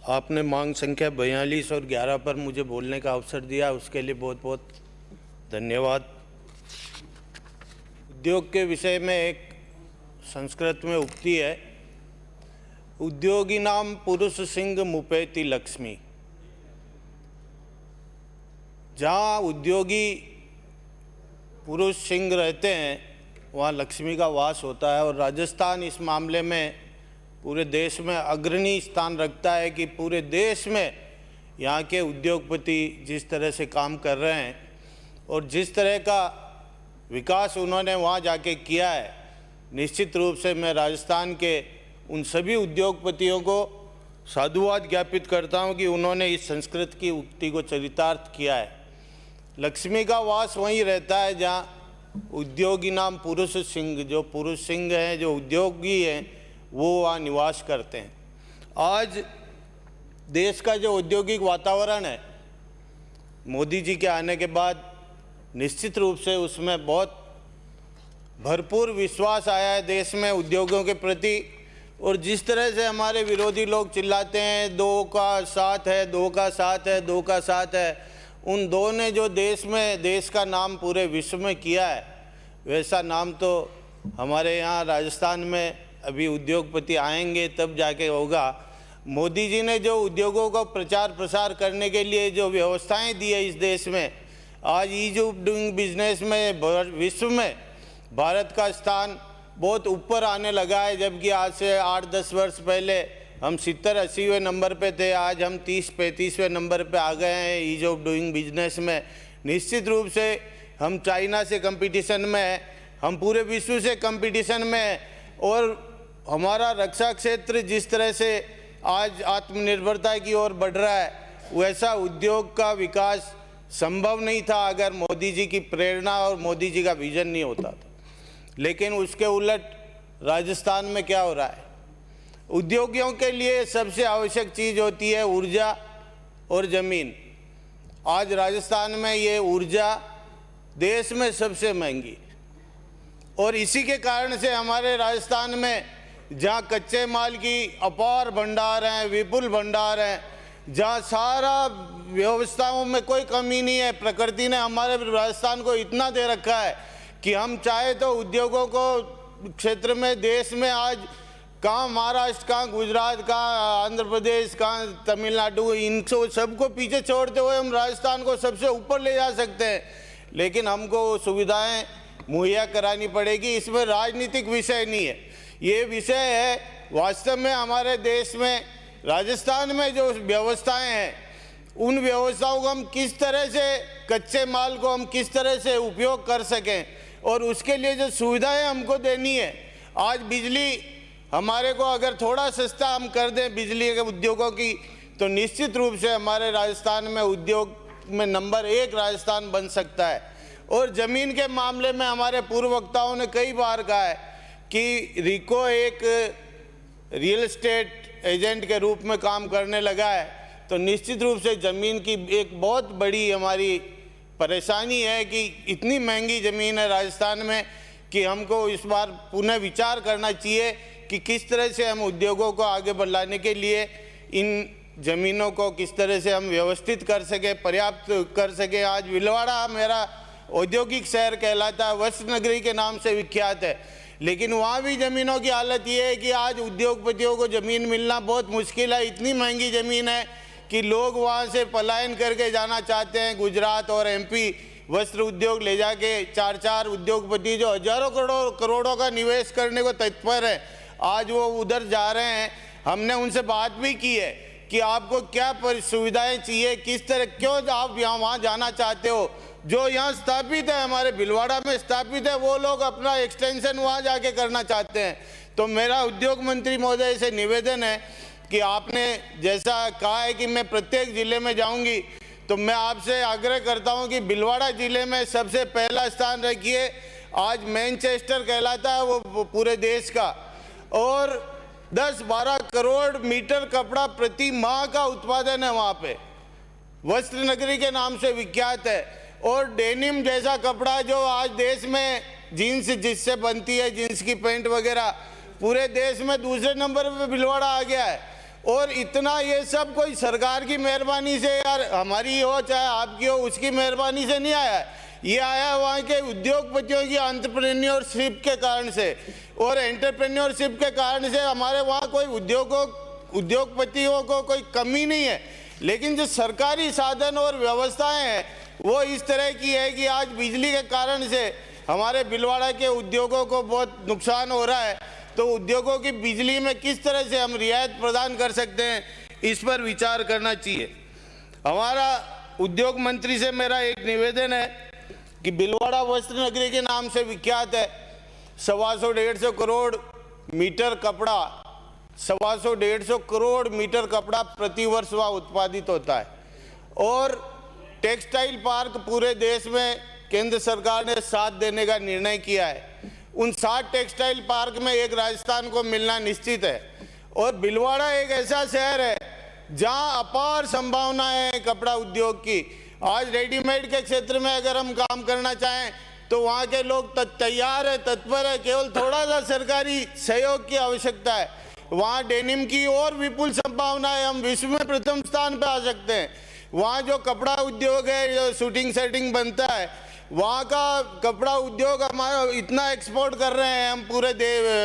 आपने मांग संख्या 42 और 11 पर मुझे बोलने का अवसर दिया, उसके लिए बहुत बहुत धन्यवाद। उद्योग के विषय में एक संस्कृत में उक्ति है, उद्योगिनां पुरुष सिंह मुपेति लक्ष्मी। जहाँ उद्योगी पुरुष सिंह रहते हैं वहाँ लक्ष्मी का वास होता है। और राजस्थान इस मामले में पूरे देश में अग्रणी स्थान रखता है कि पूरे देश में यहाँ के उद्योगपति जिस तरह से काम कर रहे हैं और जिस तरह का विकास उन्होंने वहाँ जाके किया है, निश्चित रूप से मैं राजस्थान के उन सभी उद्योगपतियों को साधुवाद ज्ञापित करता हूँ कि उन्होंने इस संस्कृत की उक्ति को चरितार्थ किया है। लक्ष्मी का वास वहीं रहता है जहाँ उद्योगी नाम पुरुष सिंह, जो पुरुष सिंह हैं, जो उद्योगी हैं, वो वहाँ निवास करते हैं। आज देश का जो औद्योगिक वातावरण है, मोदी जी के आने के बाद निश्चित रूप से उसमें बहुत भरपूर विश्वास आया है देश में उद्योगों के प्रति। और जिस तरह से हमारे विरोधी लोग चिल्लाते हैं 2 का साथ है, 2 का साथ है, 2 का साथ है, उन 2 ने जो देश का नाम पूरे विश्व में किया है, वैसा नाम तो हमारे यहाँ राजस्थान में अभी उद्योगपति आएंगे तब जाके होगा। मोदी जी ने जो उद्योगों को प्रचार प्रसार करने के लिए जो व्यवस्थाएं दी है इस देश में, आज ईज ऑफ डूइंग बिजनेस में विश्व में भारत का स्थान बहुत ऊपर आने लगा है। जबकि आज से 8-10 वर्ष पहले हम 70-80वें नंबर पे थे, आज हम 30-35वें नंबर पे आ गए हैं ईज ऑफ डूइंग बिजनेस में। निश्चित रूप से हम चाइना से कंपटीशन में हैं, हम पूरे विश्व से कंपटीशन में हैं। और हमारा रक्षा क्षेत्र जिस तरह से आज आत्मनिर्भरता की ओर बढ़ रहा है, वैसा उद्योग का विकास संभव नहीं था अगर मोदी जी की प्रेरणा और मोदी जी का विजन नहीं होता था। लेकिन उसके उलट राजस्थान में क्या हो रहा है, उद्योगियों के लिए सबसे आवश्यक चीज़ होती है ऊर्जा और ज़मीन। आज राजस्थान में ये ऊर्जा देश में सबसे महंगी, और इसी के कारण से हमारे राजस्थान में जहाँ कच्चे माल की अपार भंडार हैं, विपुल भंडार हैं, जहाँ सारा व्यवस्थाओं में कोई कमी नहीं है, प्रकृति ने हमारे राजस्थान को इतना दे रखा है कि हम चाहे तो उद्योगों को क्षेत्र में देश में आज कहाँ महाराष्ट्र, कहाँ गुजरात, कहाँ आंध्र प्रदेश, कहाँ तमिलनाडु, इनको सबको पीछे छोड़ते हुए हम राजस्थान को सबसे ऊपर ले जा सकते हैं। लेकिन हमको सुविधाएं मुहैया करानी पड़ेगी। इसमें राजनीतिक विषय नहीं है, ये विषय है वास्तव में हमारे देश में राजस्थान में जो व्यवस्थाएं हैं, उन व्यवस्थाओं को हम किस तरह से कच्चे माल को हम किस तरह से उपयोग कर सकें, और उसके लिए जो सुविधाएं हमको देनी है। आज बिजली हमारे को अगर थोड़ा सस्ता हम कर दें बिजली के उद्योगों की, तो निश्चित रूप से हमारे राजस्थान में उद्योग में नंबर 1 राजस्थान बन सकता है। और ज़मीन के मामले में हमारे पूर्व वक्ताओं ने कई बार कहा है कि रिको एक रियल एस्टेट एजेंट के रूप में काम करने लगा है, तो निश्चित रूप से ज़मीन की एक बहुत बड़ी हमारी परेशानी है कि इतनी महंगी ज़मीन है राजस्थान में कि हमको इस बार पुनः विचार करना चाहिए कि किस तरह से हम उद्योगों को आगे बढ़ाने के लिए इन ज़मीनों को किस तरह से हम व्यवस्थित कर सके, पर्याप्त कर सके। आज भीलवाड़ा मेरा औद्योगिक शहर कहलाता है, वस्त्र नगरी के नाम से विख्यात है, लेकिन वहाँ भी ज़मीनों की हालत ये है कि आज उद्योगपतियों को ज़मीन मिलना बहुत मुश्किल है। इतनी महंगी ज़मीन है कि लोग वहाँ से पलायन करके जाना चाहते हैं। गुजरात और MP वस्त्र उद्योग ले जाके 4 उद्योगपति जो हजारों करोड़ों का निवेश करने को तत्पर है, आज वो उधर जा रहे हैं। हमने उनसे बात भी की है कि आपको क्या सुविधाएं चाहिए, किस तरह, क्यों आप वहाँ जाना चाहते हो। जो यहाँ स्थापित है, हमारे भीलवाड़ा में स्थापित है, वो लोग अपना एक्सटेंशन वहाँ जाके करना चाहते हैं। तो मेरा उद्योग मंत्री महोदय से निवेदन है कि आपने जैसा कहा है कि मैं प्रत्येक ज़िले में जाऊंगी, तो मैं आपसे आग्रह करता हूं कि भीलवाड़ा ज़िले में सबसे पहला स्थान रखिए। आज मैनचेस्टर कहलाता है वो पूरे देश का, और 10-12 करोड़ मीटर कपड़ा प्रति माह का उत्पादन है वहाँ पे, वस्त्र नगरी के नाम से विख्यात है। और डेनिम जैसा कपड़ा जो आज देश में जीन्स जिससे बनती है, जीन्स की पैंट वगैरह, पूरे देश में दूसरे नंबर पे भीलवाड़ा आ गया है। और इतना ये सब कोई सरकार की मेहरबानी से यार, हमारी हो चाहे आपकी हो, उसकी मेहरबानी से नहीं आया है। ये आया वहाँ के उद्योगपतियों की एंटरप्रेन्योरशिप के कारण से, और एंटरप्रेन्योरशिप के कारण से हमारे वहाँ कोई उद्योगपतियों को कोई कमी नहीं है। लेकिन जो सरकारी साधन और व्यवस्थाएं हैं वो इस तरह की है कि आज बिजली के कारण से हमारे भीलवाड़ा के उद्योगों को बहुत नुकसान हो रहा है। तो उद्योगों की बिजली में किस तरह से हम रियायत प्रदान कर सकते हैं, इस पर विचार करना चाहिए। हमारा उद्योग मंत्री से मेरा एक निवेदन है कि भीलवाड़ा वस्त्र नगरी के नाम से विख्यात है। 125-150 करोड़ मीटर कपड़ा, 125-150 करोड़ मीटर कपड़ा प्रतिवर्ष वहाँ उत्पादित होता है। और टेक्सटाइल पार्क पूरे देश में केंद्र सरकार ने साथ देने का निर्णय किया है। उन 60 टेक्सटाइल पार्क में एक राजस्थान को मिलना निश्चित है। और भीलवाड़ा एक ऐसा शहर है जहां अपार संभावनाएं हैं कपड़ा उद्योग की। आज रेडीमेड के क्षेत्र में अगर हम काम करना चाहें तो वहां के लोग तैयार है, तत्पर है, केवल थोड़ा सा सरकारी सहयोग की आवश्यकता है। वहाँ डेनिम की और विपुल संभावना है, हम विश्व में प्रथम स्थान पर आ सकते हैं। वहाँ जो कपड़ा उद्योग है, जो शूटिंग सेटिंग बनता है, वहाँ का कपड़ा उद्योग हमारा इतना एक्सपोर्ट कर रहे हैं हम, पूरे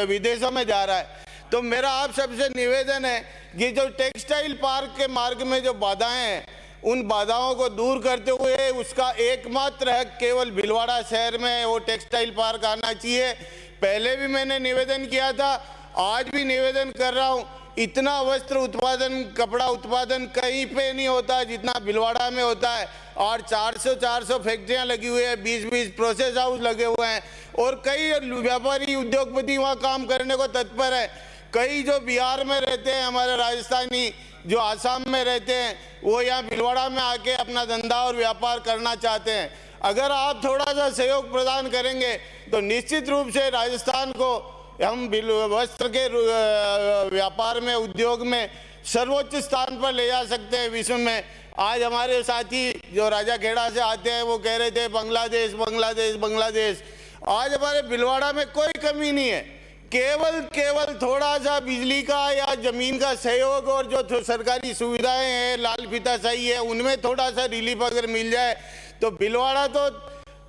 विदेशों में जा रहा है। तो मेरा आप सबसे निवेदन है कि जो टेक्सटाइल पार्क के मार्ग में जो बाधाएं हैं, उन बाधाओं को दूर करते हुए उसका एकमात्र हक केवल भीलवाड़ा शहर में वो टेक्सटाइल पार्क आना चाहिए। पहले भी मैंने निवेदन किया था, आज भी निवेदन कर रहा हूँ। इतना वस्त्र उत्पादन, कपड़ा उत्पादन कहीं पे नहीं होता जितना भीलवाड़ा में होता है। और 400 फैक्ट्रियां लगी हुई है, 20 प्रोसेस हाउस लगे हुए हैं, और कई व्यापारी उद्योगपति वहाँ काम करने को तत्पर है। कई जो बिहार में रहते हैं हमारे राजस्थानी, जो आसाम में रहते हैं, वो यहाँ भीलवाड़ा में आके अपना धंधा और व्यापार करना चाहते हैं। अगर आप थोड़ा सा सहयोग प्रदान करेंगे तो निश्चित रूप से राजस्थान को हम वस्त्र के व्यापार में, उद्योग में सर्वोच्च स्थान पर ले जा सकते हैं विश्व में। आज हमारे साथी जो राजाखेड़ा से आते हैं वो कह रहे थे बांग्लादेश बांग्लादेश बांग्लादेश। आज हमारे भीलवाड़ा में कोई कमी नहीं है, केवल थोड़ा सा बिजली का या जमीन का सहयोग और जो सरकारी सुविधाएं हैं, लाल फीता सही है, उनमें थोड़ा सा रिलीफ अगर मिल जाए तो भीलवाड़ा तो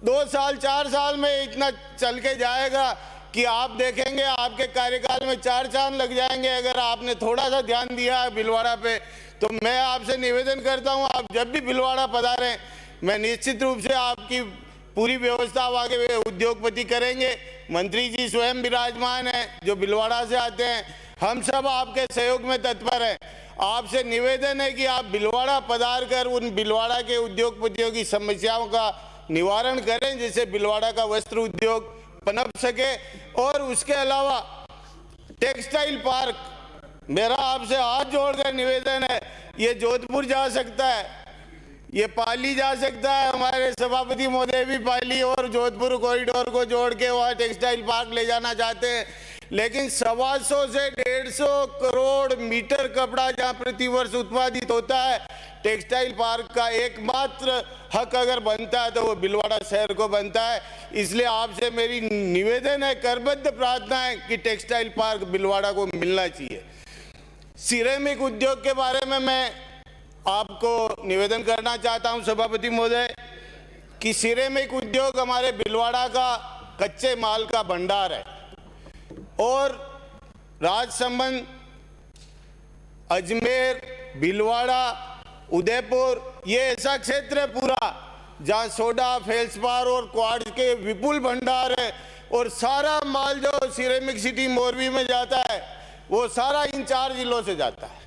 2 साल 4 साल में इतना चल के जाएगा कि आप देखेंगे आपके कार्यकाल में 4 चांद लग जाएंगे अगर आपने थोड़ा सा ध्यान दिया है भीलवाड़ा पे। तो मैं आपसे निवेदन करता हूं, आप जब भी भीलवाड़ा पधारें, मैं निश्चित रूप से आपकी पूरी व्यवस्था वहाँ के उद्योगपति करेंगे। मंत्री जी स्वयं विराजमान हैं जो भीलवाड़ा से आते हैं, हम सब आपके सहयोग में तत्पर हैं। आपसे निवेदन है कि आप भीलवाड़ा पधार कर उन भीलवाड़ा के उद्योगपतियों की समस्याओं का निवारण करें, जिससे भीलवाड़ा का वस्त्र उद्योग पनप सके। और उसके अलावा टेक्सटाइल पार्क, मेरा आपसे हाथ जोड़कर निवेदन है, ये जोधपुर जा सकता है, ये पाली जा सकता है, हमारे सभापति महोदय भी पाली और जोधपुर कॉरिडोर को जोड़ के वहाँ टेक्सटाइल पार्क ले जाना चाहते हैं। लेकिन 125 से 150 करोड़ मीटर कपड़ा जहाँ प्रतिवर्ष उत्पादित होता है, टेक्सटाइल पार्क का एकमात्र हक अगर बनता है तो वो भीलवाड़ा शहर को बनता है। इसलिए आपसे मेरी निवेदन है, करबद्ध प्रार्थना है कि टेक्सटाइल पार्क भीलवाड़ा को मिलना चाहिए। सिरेमिक उद्योग के बारे में मैं आपको निवेदन करना चाहता हूं सभापति महोदय कि सिरेमिक उद्योग हमारे भीलवाड़ा का कच्चे माल का भंडार है। और राजसमंद, अजमेर, भीलवाड़ा, उदयपुर, ये ऐसा क्षेत्र है पूरा जहाँ सोडा, फेल्सपार और क्वार्ट्ज के विपुल भंडार है। और सारा माल जो सिरेमिक सिटी मोरबी में जाता है वो सारा इन 4 जिलों से जाता है।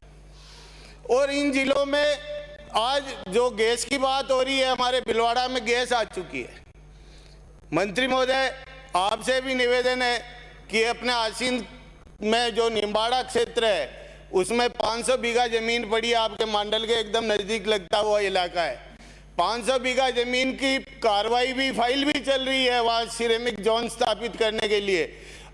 और इन जिलों में आज जो गैस की बात हो रही है, हमारे भीलवाड़ा में गैस आ चुकी है। मंत्री महोदय, आपसे भी निवेदन है कि अपने आसीन में जो निम्बाड़ा क्षेत्र है उसमें 500 बीघा जमीन पड़ी है, आपके मंडल के एकदम नज़दीक लगता हुआ इलाका है। 500 बीघा जमीन की कार्रवाई भी, फाइल भी चल रही है वहाँ सिरेमिक जोन स्थापित करने के लिए।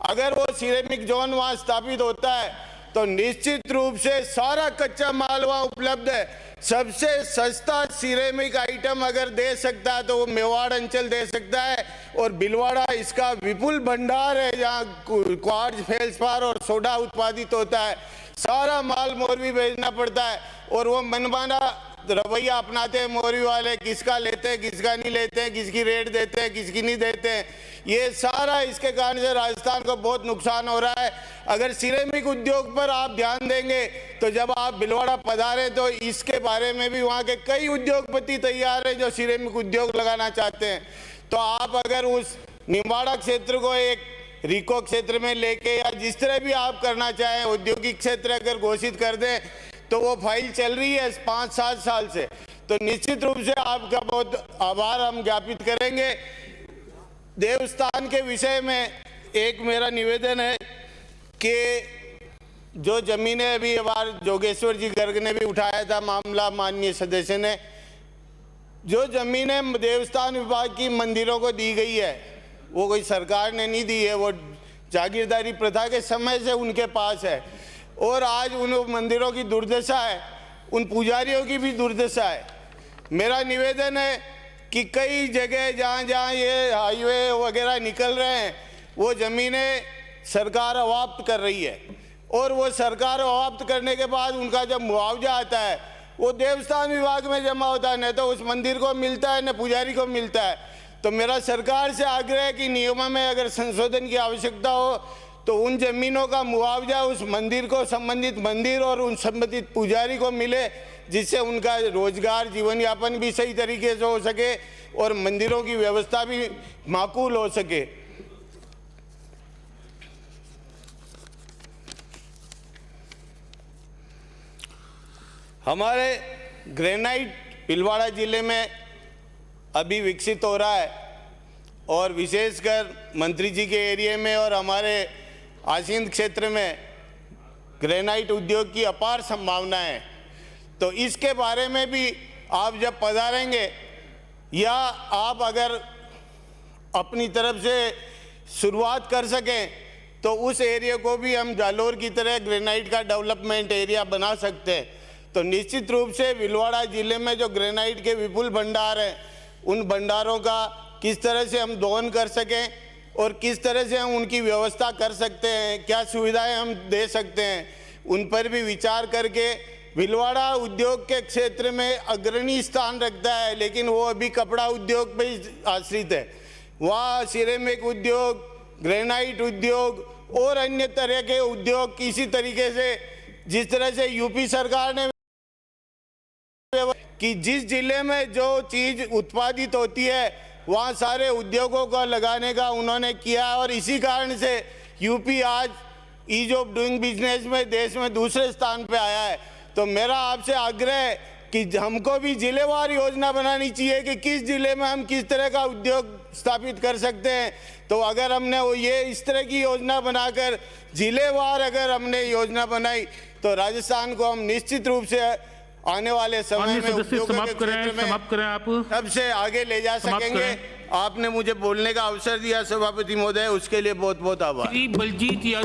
अगर वो सिरेमिक जोन वहाँ स्थापित होता है तो निश्चित रूप से सारा कच्चा माल वहाँ उपलब्ध है। सबसे सस्ता सिरेमिक आइटम अगर दे सकता है तो वो मेवाड़ अंचल दे सकता है। और भीलवाड़ा इसका विपुल भंडार है जहाँ क्वार्ट्ज, फेल्सपार और सोडा उत्पादित होता है। सारा माल मोरवी भेजना पड़ता है और वो मनमाना रवैया अपनाते हैं मोरवी वाले, किसका लेते हैं किसका नहीं लेते हैं, किसकी रेट देते हैं किसकी नहीं देते हैं। ये सारा इसके कारण से राजस्थान को बहुत नुकसान हो रहा है। अगर सिरेमिक उद्योग पर आप ध्यान देंगे तो जब आप भीलवाड़ा पधारे तो इसके बारे में भी वहाँ के कई उद्योगपति तैयार हैं जो सिरेमिक उद्योग लगाना चाहते हैं। तो आप अगर उस निम्बाड़ा क्षेत्र को एक रिको क्षेत्र में लेके या जिस तरह भी आप करना चाहें औद्योगिक क्षेत्र अगर घोषित कर दें तो वो फाइल चल रही है 5-7 साल से, तो निश्चित रूप से आपका बहुत आभार हम ज्ञापित करेंगे। देवस्थान के विषय में एक मेरा निवेदन है कि जो जमीनें अभी बार जोगेश्वर जी गर्ग ने भी उठाया था मामला, माननीय सदस्य ने, जो जमीनें देवस्थान विभाग की मंदिरों को दी गई है वो कोई सरकार ने नहीं दी है, वो जागीरदारी प्रथा के समय से उनके पास है। और आज उन मंदिरों की दुर्दशा है, उन पुजारियों की भी दुर्दशा है। मेरा निवेदन है कि कई जगह जहाँ जहाँ ये हाईवे वगैरह निकल रहे हैं वो ज़मीनें सरकार अवाप्त कर रही है और वो सरकार अवाप्त करने के बाद उनका जब मुआवजा आता है वो देवस्थान विभाग में जमा होता है, न तो उस मंदिर को मिलता है न पुजारी को मिलता है। तो मेरा सरकार से आग्रह है कि नियमों में अगर संशोधन की आवश्यकता हो तो उन जमीनों का मुआवजा उस मंदिर को, संबंधित मंदिर और उन संबंधित पुजारी को मिले, जिससे उनका रोजगार, जीवन यापन भी सही तरीके से हो सके और मंदिरों की व्यवस्था भी माकूल हो सके। हमारे ग्रेनाइट भीलवाड़ा जिले में अभी विकसित हो रहा है और विशेषकर मंत्री जी के एरिया में और हमारे आसीन क्षेत्र में ग्रेनाइट उद्योग की अपार संभावनाएं हैं। तो इसके बारे में भी आप जब पधारेंगे या आप अगर अपनी तरफ से शुरुआत कर सकें तो उस एरिया को भी हम जालोर की तरह ग्रेनाइट का डेवलपमेंट एरिया बना सकते हैं। तो निश्चित रूप से भीलवाड़ा जिले में जो ग्रेनाइट के विपुल भंडार हैं उन भंडारों का किस तरह से हम दोहन कर सकें और किस तरह से हम उनकी व्यवस्था कर सकते हैं, क्या सुविधाएं हम दे सकते हैं, उन पर भी विचार करके भीलवाड़ा उद्योग के क्षेत्र में अग्रणी स्थान रखता है, लेकिन वो अभी कपड़ा उद्योग पर ही आश्रित है। वहाँ सिरेमिक उद्योग, ग्रेनाइट उद्योग और अन्य तरह के उद्योग किसी तरीके से, जिस तरह से यूपी सरकार ने कि जिस जिले में जो चीज़ उत्पादित होती है वहाँ सारे उद्योगों को लगाने का उन्होंने किया और इसी कारण से यूपी आज ईज ऑफ डूइंग बिजनेस में देश में दूसरे स्थान पे आया है। तो मेरा आपसे आग्रह है कि हमको भी जिलेवार योजना बनानी चाहिए कि किस जिले में हम किस तरह का उद्योग स्थापित कर सकते हैं। तो अगर हमने वो ये इस तरह की योजना बनाकर जिलेवार अगर हमने योजना बनाई तो राजस्थान को हम निश्चित रूप से आने वाले समय में उद्योगों के क्षेत्र में आप सबसे आगे ले जा सकेंगे। आपने मुझे बोलने का अवसर दिया सभापति महोदय, उसके लिए बहुत बहुत आभार। बलजीत यादव।